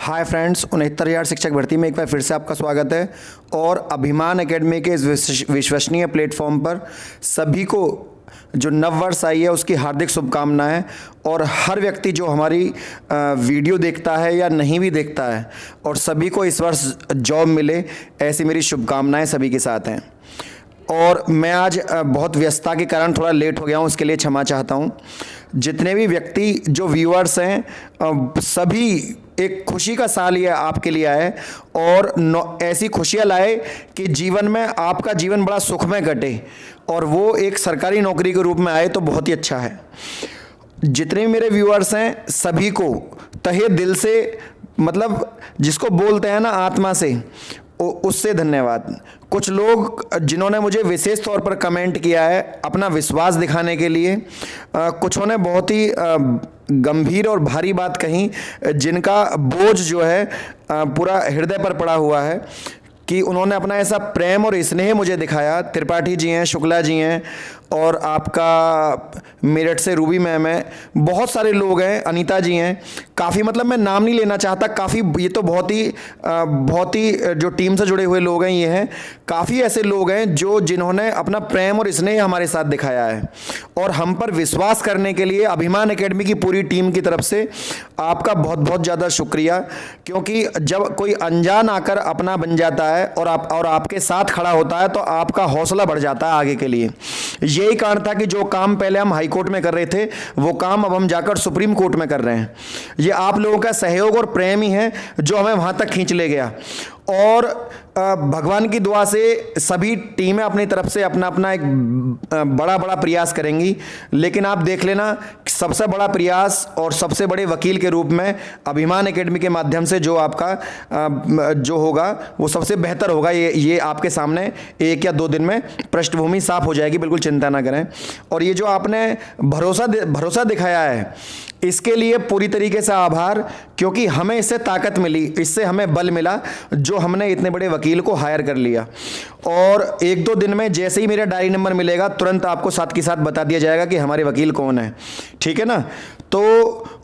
Hi friends, 69,000 शिक्षक भर्ती में एक बार फिर से आपका स्वागत है। और अभिमान एकेडमी के इस विश्वसनीय प्लेटफॉर्म पर सभी को जो नव वर्ष आई है उसकी हार्दिक शुभकामनाएं। और हर व्यक्ति जो हमारी वीडियो देखता है या नहीं भी देखता है, और सभी को इस वर्ष जॉब मिले, ऐसी मेरी शुभकामनाएं सभी के साथ हैं। और मैं आज बहुत व्यस्तता के कारण थोड़ा लेट हो गया हूँ, उसके लिए क्षमा चाहता हूँ। जितने भी व्यक्ति जो व्यूअर्स हैं, सभी एक खुशी का साल ये आपके लिए आए और ऐसी खुशियाँ लाए कि जीवन में आपका जीवन बड़ा सुखमय कटे, और वो एक सरकारी नौकरी के रूप में आए तो बहुत ही अच्छा है। जितने भी मेरे व्यूअर्स हैं सभी को तहे दिल से, मतलब जिसको बोलते हैं ना आत्मा से, उससे धन्यवाद। कुछ लोग जिन्होंने मुझे विशेष तौर पर कमेंट किया है अपना विश्वास दिखाने के लिए, कुछों ने बहुत ही गंभीर और भारी बात कही, जिनका बोझ जो है पूरा हृदय पर पड़ा हुआ है, कि उन्होंने अपना ऐसा प्रेम और स्नेह मुझे दिखाया। त्रिपाठी जी हैं, शुक्ला जी हैं, और आपका मेरठ से रूबी मैम है, बहुत सारे लोग हैं, अनीता जी हैं, काफ़ी, मतलब मैं नाम नहीं लेना चाहता, काफ़ी, ये तो बहुत ही जो टीम से जुड़े हुए लोग हैं, ये हैं काफ़ी ऐसे लोग हैं जिन्होंने अपना प्रेम और स्नेह हमारे साथ दिखाया है। और हम पर विश्वास करने के लिए अभिमान एकेडमी की पूरी टीम की तरफ से आपका बहुत बहुत ज़्यादा शुक्रिया। क्योंकि जब कोई अनजान आकर अपना बन जाता है और आपके साथ खड़ा होता है तो आपका हौसला बढ़ जाता है आगे के लिए। यही कारण था कि जो काम पहले हम हाई कोर्ट में कर रहे थे, वो काम अब हम जाकर सुप्रीम कोर्ट में कर रहे हैं। ये आप लोगों का सहयोग और प्रेम ही है जो हमें वहां तक खींच ले गया। और भगवान की दुआ से सभी टीमें अपनी तरफ से अपना एक बड़ा प्रयास करेंगी, लेकिन आप देख लेना सबसे बड़ा प्रयास और सबसे बड़े वकील के रूप में अभिमान एकेडमी के माध्यम से जो आपका जो होगा वो सबसे बेहतर होगा। ये आपके सामने 1 या 2 दिन में पृष्ठभूमि साफ हो जाएगी, बिल्कुल चिंता ना करें। और ये जो आपने भरोसा दिखाया है, इसके लिए पूरी तरीके से आभार, क्योंकि हमें इससे ताकत मिली, इससे हमें बल मिला, जो हमने इतने बड़े वकील को हायर कर लिया। और 1-2 दिन में जैसे ही मेरा डायरी नंबर मिलेगा, तुरंत आपको साथ के साथ बता दिया जाएगा कि हमारे वकील कौन है, ठीक है ना। तो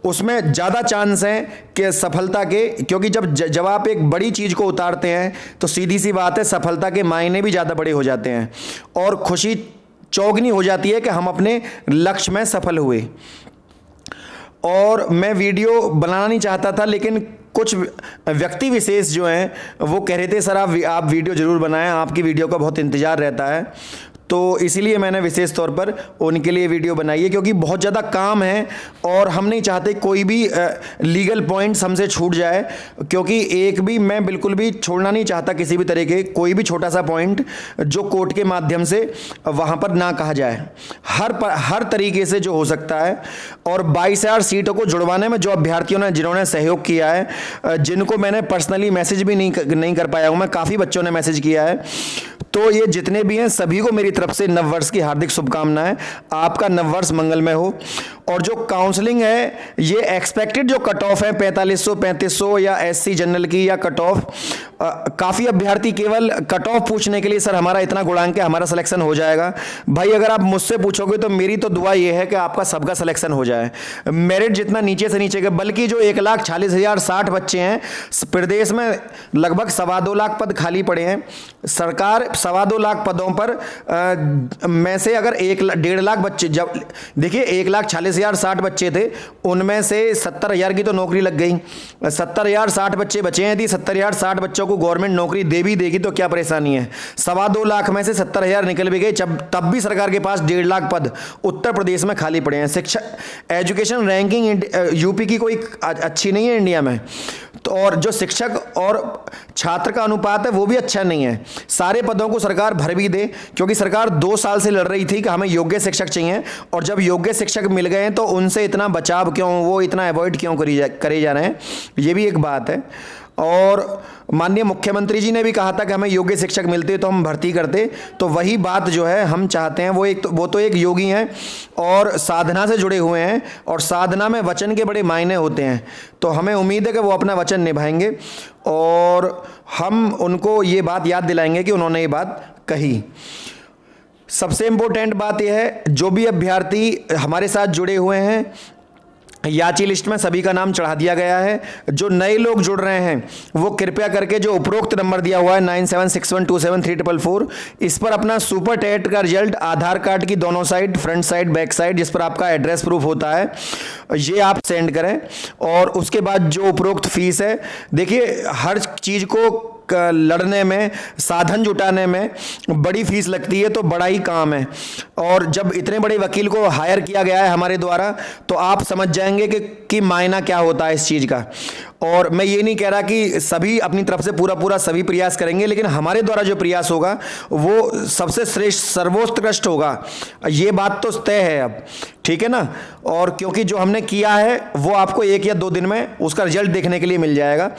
उसमें ज़्यादा चांस हैं कि सफलता के, क्योंकि जब आप एक बड़ी चीज़ को उतारते हैं तो सीधी सी बात है, सफलता के मायने भी ज़्यादा बड़े हो जाते हैं और खुशी चौगनी हो जाती है कि हम अपने लक्ष्य में सफल हुए। और मैं वीडियो बनाना नहीं चाहता था, लेकिन कुछ व्यक्ति विशेष जो हैं वो कह रहे थे सर आप वीडियो ज़रूर बनाएं, आपकी वीडियो का बहुत इंतज़ार रहता है। तो इसीलिए मैंने विशेष तौर पर उनके लिए वीडियो बनाई है, क्योंकि बहुत ज़्यादा काम है और हम नहीं चाहते कोई भी लीगल पॉइंट्स हमसे छूट जाए, क्योंकि एक भी मैं बिल्कुल भी छोड़ना नहीं चाहता किसी भी तरह के कोई भी छोटा सा पॉइंट जो कोर्ट के माध्यम से वहाँ पर ना कहा जाए, हर तरीके से जो हो सकता है। और 22,000 सीटों को जुड़वाने में जो अभ्यर्थियों ने जिन्होंने सहयोग किया है, जिनको मैंने पर्सनली मैसेज भी नहीं कर पाया हूँ मैं, काफ़ी बच्चों ने मैसेज किया है, तो ये जितने भी हैं सभी को मेरी तरफ से नव वर्ष की हार्दिक शुभकामनाएं। आपका नव वर्ष मंगलमय हो। और जो काउंसलिंग है, ये एक्सपेक्टेड जो कट ऑफ है 4500-3500 या एससी जनरल की या कट ऑफ, काफ़ी अभ्यर्थी केवल कट ऑफ पूछने के लिए सर हमारा इतना गुणांक है, हमारा सिलेक्शन हो जाएगा। भाई अगर आप मुझसे पूछोगे तो मेरी तो दुआ ये है कि आपका सबका सिलेक्शन हो जाए। मेरिट जितना नीचे से नीचे के, बल्कि जो 1,40,060 बच्चे हैं प्रदेश में, लगभग 2.25 लाख पद खाली पड़े हैं। सरकार 2.25 लाख पदों पर में से अगर 1.5 लाख बच्चे, जब देखिए 1,40,060 बच्चे थे, उनमें से 70,000 की तो नौकरी लग गई, 70,060 बच्चे बचे हैं। यदि 70,060 बच्चों को गवर्नमेंट नौकरी दे भी देगी तो क्या परेशानी है। 2.25 लाख में से 70,000 निकल भी गए, तब भी सरकार के पास 1.5 लाख पद उत्तर प्रदेश में खाली पड़े हैं। शिक्षा एजुकेशन रैंकिंग यूपी की कोई अच्छी नहीं है इंडिया में, तो और जो शिक्षक और छात्र का अनुपात है वो भी अच्छा नहीं है। सारे पदों को सरकार भर भी दे, क्योंकि सरकार 2 साल से लड़ रही थी कि हमें योग्य शिक्षक चाहिए, और जब योग्य शिक्षक मिल गए हैं तो उनसे इतना बचाव क्यों, वो इतना अवॉइड क्यों करे जा रहे हैं, ये भी एक बात है। और माननीय मुख्यमंत्री जी ने भी कहा था कि हमें योग्य शिक्षक मिलते तो हम भर्ती करते, तो वही बात जो है हम चाहते हैं। वो तो एक योगी हैं और साधना से जुड़े हुए हैं, और साधना में वचन के बड़े मायने होते हैं, तो हमें उम्मीद है कि वो अपना वचन निभाएंगे और हम उनको ये बात याद दिलाएंगे कि उन्होंने ये बात कही। सबसे इम्पोर्टेंट बात यह है, जो भी अभ्यर्थी हमारे साथ जुड़े हुए हैं याची लिस्ट में सभी का नाम चढ़ा दिया गया है। जो नए लोग जुड़ रहे हैं वो कृपया करके जो उपरोक्त नंबर दिया हुआ है 9761273444, इस पर अपना सुपर टेट का रिजल्ट, आधार कार्ड की दोनों side, front side back side, जिस पर आपका एड्रेस प्रूफ होता है, ये आप सेंड करें। और उसके बाद जो उपरोक्त फीस है, देखिए हर चीज़ को लड़ने में, साधन जुटाने में बड़ी फीस लगती है, तो बड़ा ही काम है। और जब इतने बड़े वकील को हायर किया गया है हमारे द्वारा, तो आप समझ जाएंगे कि मायना क्या होता है इस चीज़ का। और मैं ये नहीं कह रहा कि सभी अपनी तरफ से पूरा सभी प्रयास करेंगे, लेकिन हमारे द्वारा जो प्रयास होगा वो सबसे श्रेष्ठ, सर्वोत्कृष्ट होगा, ये बात तो तय है अब, ठीक है ना। और क्योंकि जो हमने किया है वो आपको 1 या 2 दिन में उसका रिजल्ट देखने के लिए मिल जाएगा।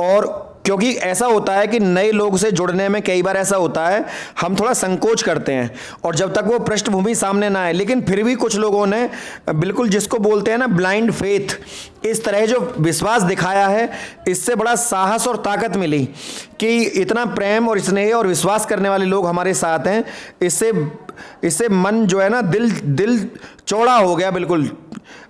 और क्योंकि ऐसा होता है कि नए लोग से जुड़ने में कई बार ऐसा होता है, हम थोड़ा संकोच करते हैं, और जब तक वो पृष्ठभूमि सामने ना आए, लेकिन फिर भी कुछ लोगों ने बिल्कुल, जिसको बोलते हैं ना ब्लाइंड फेथ, इस तरह जो विश्वास दिखाया है, इससे बड़ा साहस और ताकत मिली कि इतना प्रेम और स्नेह और विश्वास करने वाले लोग हमारे साथ हैं। इससे मन जो है ना, दिल चौड़ा हो गया बिल्कुल।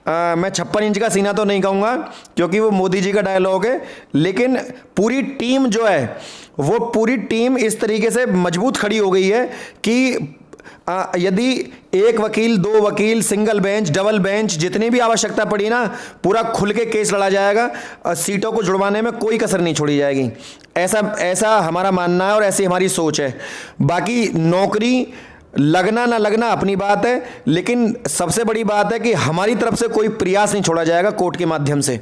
मैं 56 इंच का सीना तो नहीं कहूँगा क्योंकि वो मोदी जी का डायलॉग है, लेकिन पूरी टीम जो है, वो पूरी टीम इस तरीके से मजबूत खड़ी हो गई है कि यदि 1 वकील, 2 वकील, सिंगल बेंच, डबल बेंच, जितनी भी आवश्यकता पड़ी ना, पूरा खुल के केस लड़ा जाएगा। सीटों को जुड़वाने में कोई कसर नहीं छोड़ी जाएगी। ऐसा हमारा मानना है और ऐसी हमारी सोच है। बाकी नौकरी लगना ना लगना अपनी बात है, लेकिन सबसे बड़ी बात है कि हमारी तरफ से कोई प्रयास नहीं छोड़ा जाएगा कोर्ट के माध्यम से,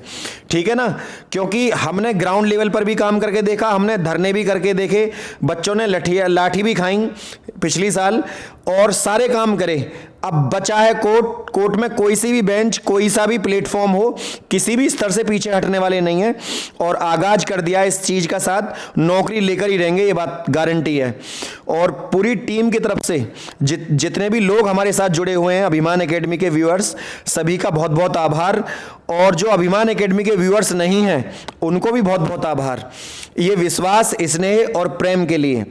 ठीक है ना। क्योंकि हमने ग्राउंड लेवल पर भी काम करके देखा, हमने धरने भी करके देखे, बच्चों ने लाठी भी खाई पिछली साल, और सारे काम करे। अब बचा है कोर्ट में कोई सी भी बेंच, कोई सा भी प्लेटफॉर्म हो, किसी भी स्तर से पीछे हटने वाले नहीं है। और आगाज कर दिया इस चीज़ का साथ, नौकरी लेकर ही रहेंगे, ये बात गारंटी है। और पूरी टीम की तरफ से जितने भी लोग हमारे साथ जुड़े हुए हैं, अभिमान एकेडमी के व्यूअर्स, सभी का बहुत बहुत आभार। और जो अभिमान एकेडमी के व्यूअर्स नहीं हैं, उनको भी बहुत बहुत आभार, ये विश्वास, स्नेह और प्रेम के लिए।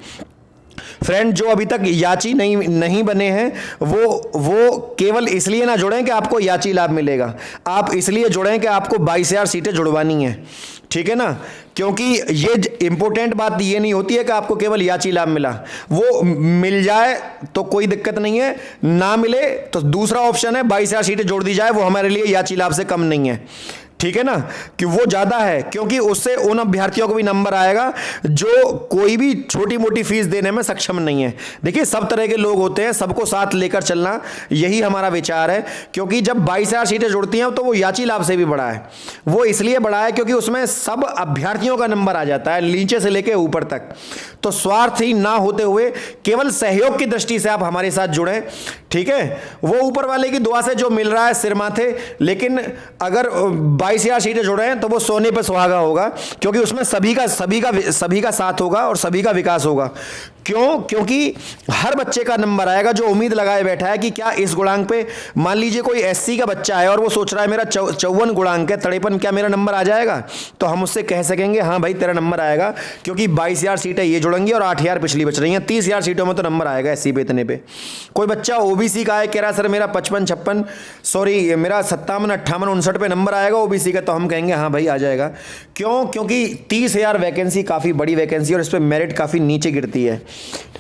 फ्रेंड, जो अभी तक याची नहीं बने हैं, वो केवल इसलिए ना जुड़ें कि आपको याची लाभ मिलेगा, आप इसलिए जुड़ें कि आपको 22,000 सीटें जुड़वानी है, ठीक है ना। क्योंकि ये इंपॉर्टेंट बात ये नहीं होती है कि आपको केवल याची लाभ मिला, वो मिल जाए तो कोई दिक्कत नहीं है, ना मिले तो दूसरा ऑप्शन है 22,000 सीटें जोड़ दी जाए, वो हमारे लिए याची लाभ से कम नहीं है, ठीक है ना, कि वो ज़्यादा है। क्योंकि उससे उन अभ्यर्थियों को भी नंबर आएगा जो कोई भी छोटी मोटी फीस देने में सक्षम नहीं है। देखिए, सब तरह के लोग होते हैं, सबको साथ लेकर चलना, यही हमारा विचार है। क्योंकि जब 22,000 सीटें जुड़ती हैं तो वो याची लाभ से भी बड़ा है। वो इसलिए बड़ा है क्योंकि उसमें सब अभ्यर्थियों का नंबर आ जाता है, नीचे से लेकर ऊपर तक। तो स्वार्थ ही ना होते हुए केवल सहयोग की दृष्टि से आप हमारे साथ जुड़ें, ठीक है। वो ऊपर वाले की दुआ से जो मिल रहा है सिर माथे, लेकिन अगर 22,000 सीटें जुड़े हैं तो वो सोने पर सुहागा होगा, क्योंकि उसमें सभी का साथ होगा और सभी का विकास होगा। क्यों? क्योंकि हर बच्चे का नंबर आएगा जो उम्मीद लगाए बैठा है कि क्या इस गुणांक पे, मान लीजिए कोई एससी का बच्चा है और वो सोच रहा है मेरा 54 गुणांक है, 53, क्या मेरा नंबर आ जाएगा? तो हम उससे कह सकेंगे हाँ भाई तेरा नंबर आएगा, क्योंकि 22,000 सीटें ये जुड़ेंगी और 8,000 पिछली बच रही हैं, 30,000 सीटों में तो नंबर आएगा एससी पे इतने पे। कोई बच्चा ओबीसी का है, कह रहा सर मेरा 55, 56, सॉरी मेरा 57, 58, 59 पे नंबर आएगा ओबीसी का, तो हम कहेंगे हाँ भाई आ जाएगा। क्यों? क्योंकि 30,000 वैकेंसी काफ़ी बड़ी वैकेंसी और इस पर मेरिट काफ़ी नीचे गिरती है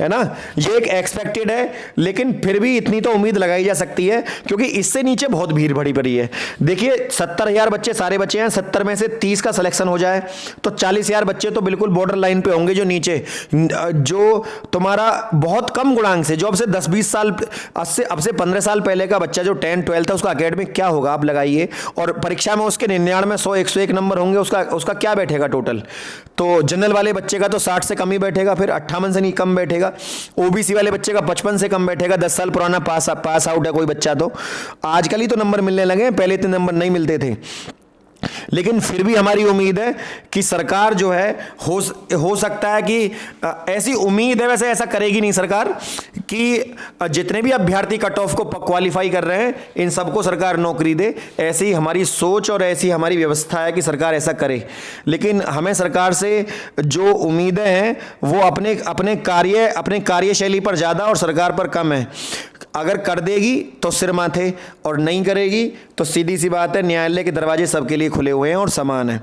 ना। ये एक एक्सपेक्टेड है, लेकिन फिर भी इतनी तो उम्मीद लगाई जा सकती है, क्योंकि इससे नीचे बहुत भीड़ भरी पड़ी है। देखिए 70,000 बच्चे सारे बच्चे हैं, 70 में से 30 का सिलेक्शन हो जाए तो 40,000 बच्चे तो बिल्कुल बॉर्डर लाइन पे होंगे, जो नीचे, जो तुम्हारा बहुत कम गुणांक से, जो अब से 10-20 साल, अब से 15 साल पहले का बच्चा जो 10, 12 था, उसका एकेडमिक क्या होगा आप लगाइए, और परीक्षा में उसके 99, 100, 101 नंबर होंगे, उसका क्या बैठेगा टोटल। तो जनरल वाले बच्चे का तो 60 से कम ही बैठेगा, फिर 58 से नहीं कम बैठेगा। ओबीसी वाले बच्चे का 55 से कम बैठेगा, 10 साल पुराना पास आउट है कोई बच्चा, तो आजकल ही तो नंबर मिलने लगे, पहले इतने नंबर नहीं मिलते थे। लेकिन फिर भी हमारी उम्मीद है कि सरकार जो है, हो सकता है कि ऐसी उम्मीद है, वैसे ऐसा करेगी नहीं सरकार, कि जितने भी अभ्यर्थी कट ऑफ को क्वालिफाई कर रहे हैं इन सबको सरकार नौकरी दे। ऐसी हमारी सोच और ऐसी हमारी व्यवस्था है कि सरकार ऐसा करे। लेकिन हमें सरकार से जो उम्मीदें हैं वो अपने कार्यशैली पर ज़्यादा और सरकार पर कम है। अगर कर देगी तो सिर माथे, और नहीं करेगी तो सीधी सी बात है, न्यायालय के दरवाजे सबके लिए खुले हुए हैं और समान है।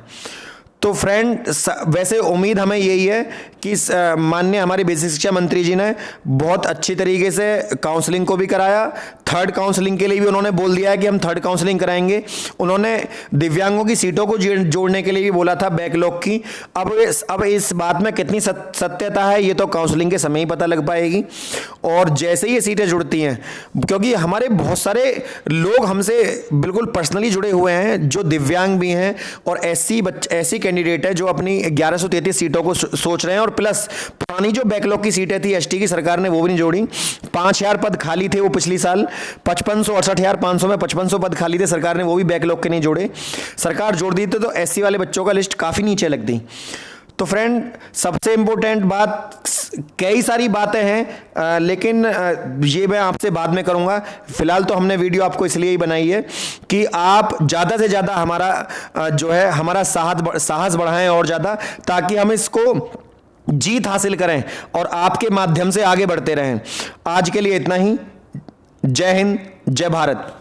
तो फ्रेंड, वैसे उम्मीद हमें यही है कि माननीय हमारे बेसिक शिक्षा मंत्री जी ने बहुत अच्छी तरीके से काउंसलिंग को भी कराया। थर्ड काउंसलिंग के लिए भी उन्होंने बोल दिया है कि हम थर्ड काउंसलिंग कराएंगे। उन्होंने दिव्यांगों की सीटों को जोड़ने के लिए भी बोला था, बैकलॉग की। अब इस बात में कितनी सत्यता है ये तो काउंसलिंग के समय ही पता लग पाएगी। और जैसे ही ये सीटें जुड़ती हैं, क्योंकि हमारे बहुत सारे लोग हमसे बिल्कुल पर्सनली जुड़े हुए हैं जो दिव्यांग भी हैं और ऐसी कैंडिडेट है जो अपनी 1133 सीटों को सोच रहे हैं। और प्लस पुरानी जो बैकलॉग की सीटें थी एसटी की, सरकार ने वो भी नहीं जोड़ी। 5000 पद खाली थे वो पिछली साल, 55,68,500 में 5500 पद खाली थे, सरकार ने वो भी बैकलॉग के नहीं जोड़े। सरकार जोड़ दी तो एससी वाले बच्चों का लिस्ट काफ़ी नीचे लगती। तो फ्रेंड, सबसे इंपॉर्टेंट बात, कई सारी बातें हैं लेकिन ये मैं आपसे बाद में करूंगा। फिलहाल तो हमने वीडियो आपको इसलिए ही बनाई है कि आप ज़्यादा से ज़्यादा हमारा जो है हमारा साहस बढ़ाएं और ज़्यादा, ताकि हम इसको जीत हासिल करें और आपके माध्यम से आगे बढ़ते रहें। आज के लिए इतना ही। जय हिंद, जय भारत।